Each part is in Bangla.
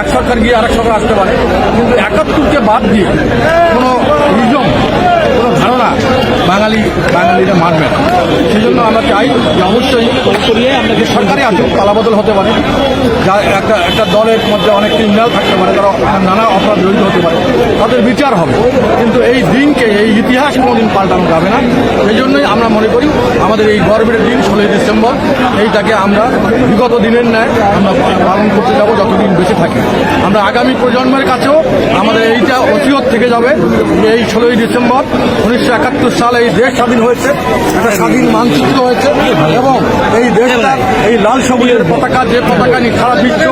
এক সরকার গিয়ে আরেক সরকার আসতে পারে, কিন্তু ৭১কে বাদ দিয়ে কোনো রিজম, কোনো ধারণা বাঙালিরা মানবে না। সেই জন্য আমরা চাই যে অবশ্যই যে সরকারি আসুক, পালাবদল হতে পারে, যা একটা দলের মধ্যে অনেক ক্রিমিনাল থাকতে পারে, তারা নানা অপরাধ জড়িত হতে পারে, তাদের বিচার হবে, কিন্তু এই দিনকে, এই ইতিহাস কোনোদিন পাল্টানো যাবে না। সেই জন্যই আমরা মনে করি আমাদের এই গর্বের দিন 16ই ডিসেম্বর, এইটাকে আমরা বিগত দিনের ন্যায় আমরা পালন করতে যাব যতদিন বেঁচে থাকি। আমরা আগামী প্রজন্মের কাছেও আমাদের এইটা ওসিয়ত থেকে যাবে যে এই 16ই ডিসেম্বর 1971 সালে এই দেশ স্বাধীন হয়েছে, একটা স্বাধীন মানচিত্র হয়েছে, এবং এই দেশটা এই লাল সবুজের পতাকা, যে পতাকা নিয়ে সারা বিশ্ব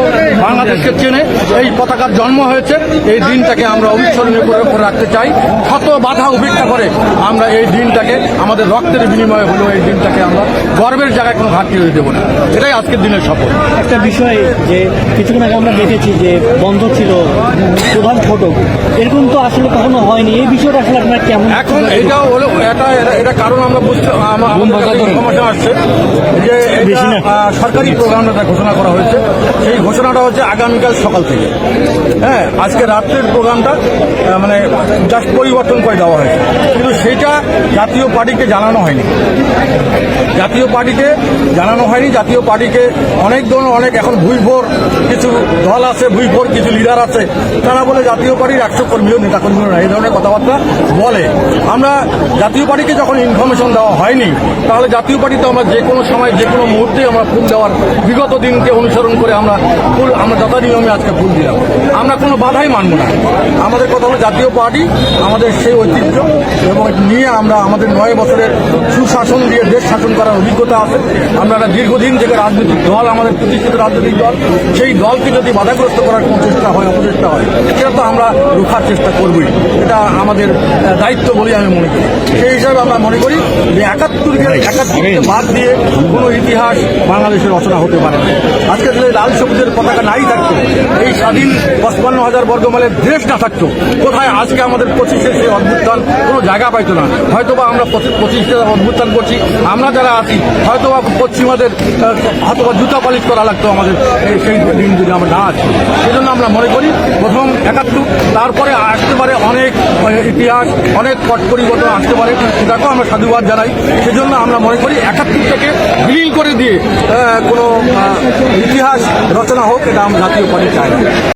বাংলাদেশকে চেনে, এই পতাকার জন্ম হয়েছে। এই দিনটাকে আমরা অবিস্মরণীয় করে রাখতে চাই। শত বাধা উপেক্ষা করে আমরা এই দিনটাকে আমাদের রক্তের বিনিময়ে হলেও এই দিনটাকে আমরা গর্বের জায়গায় কোনো ঘাটতি হয়ে দেবো না। এটাই আজকের দিনের শপথ। একটা বিষয় যে কিছুক্ষণ আগে আমরা দেখেছি যে বন্ধ ছিল প্রধান ফটক, এরকম তো আসলে কখনো হয়নি। এই বিষয়টা আসলে আপনার কেমন? এখন এটাও হলো এটা কারণ আমরা বুঝতে সমস্যা আসছে যে সরকারি প্রোগ্রামটা ঘোষণা করা হয়েছে। সেই ঘোষণাটা হচ্ছে আগামীকাল সকাল থেকে। হ্যাঁ, আজকে রাত্রের প্রোগ্রামটা মানে জাস্ট পরিবর্তন করে দেওয়া হয়েছে, কিন্তু সেটা জাতীয় পার্টিকে জানানো হয়নি। জাতীয় পার্টিকে অনেক এখন ভুইভোর কিছু দল আছে, ভুইভোর কিছু লিডার আছে, তারা বলে জাতীয় পার্টির 100 কর্মীও নেতাকর্মীরা এই ধরনের কথাবার্তা বলে। আমরা জাতীয় পার্টিকে যখন ইনফরমেশন দেওয়া হয়নি, তাহলে জাতীয় পার্টিতে আমরা যে কোনো সময়, যে কোনো মুহূর্তে আমরা ফুল দেওয়ার বিগত দিনকে অনুসরণ করে আমরা যথানিয়মে আজকে ফুল দিলাম। আমরা কোনো বাধাই মানব না। আমাদের কথা হলো জাতীয় পার্টি আমাদের সেই ঐতিহ্য, এবং নিয়ে আমরা আমাদের 9 বছরের সুশাসন দিয়ে দেশ শাসন করার অভিজ্ঞতা আছে। আমরা একটা দীর্ঘদিন থেকে রাজনৈতিক দল, আমাদের প্রতিষ্ঠিত রাজনৈতিক দল, সেই দলকে যদি বাধাগ্রস্ত করার কোনো চেষ্টা হয়, অপচেষ্টা হয়, সেটা তো আমরা রোখার চেষ্টা করবই। এটা আমাদের দায়িত্ব বলে আমি মনে করি। সেই হিসাবে আমরা মনে করি যে ৭১কে বাদ দিয়ে কোনো ইতিহাস বাংলাদেশের রচনা হতে পারে না। আজকে যদি লাল সবুজের পতাকা নাই থাকতো, এই স্বাধীন 55,000 বর্গমাইলের দেশ না থাকতো, কোথায় আজকে আমাদের 25-এর সেই অভ্যুত্থান কোনো জায়গা পাইতো না। হয়তোবা আমরা 25-টা অভ্যুত্থান করছি, আমরা যারা আছি হয়তোবা পশ্চিমাদের হয়তোবা জুতা পালিশ করা লাগতো আমাদের সেই দিন যদি আমরা না আছি। সেই জন্য আমরা মনে করি প্রথম ৭১, তারপরে আসতে পারে অনেক ইতিহাস, অনেক পট পরিবর্তন আসতে পারে, সেটাকেও আমরা সাধুবাদ জানাই। সেজন্য আমরা মনে করি ৭১টাকে বিলীন করে দিয়ে কোনো ইতিহাস রচনা হোক, এটা আমরা জাতীয় পার্টি চাই না।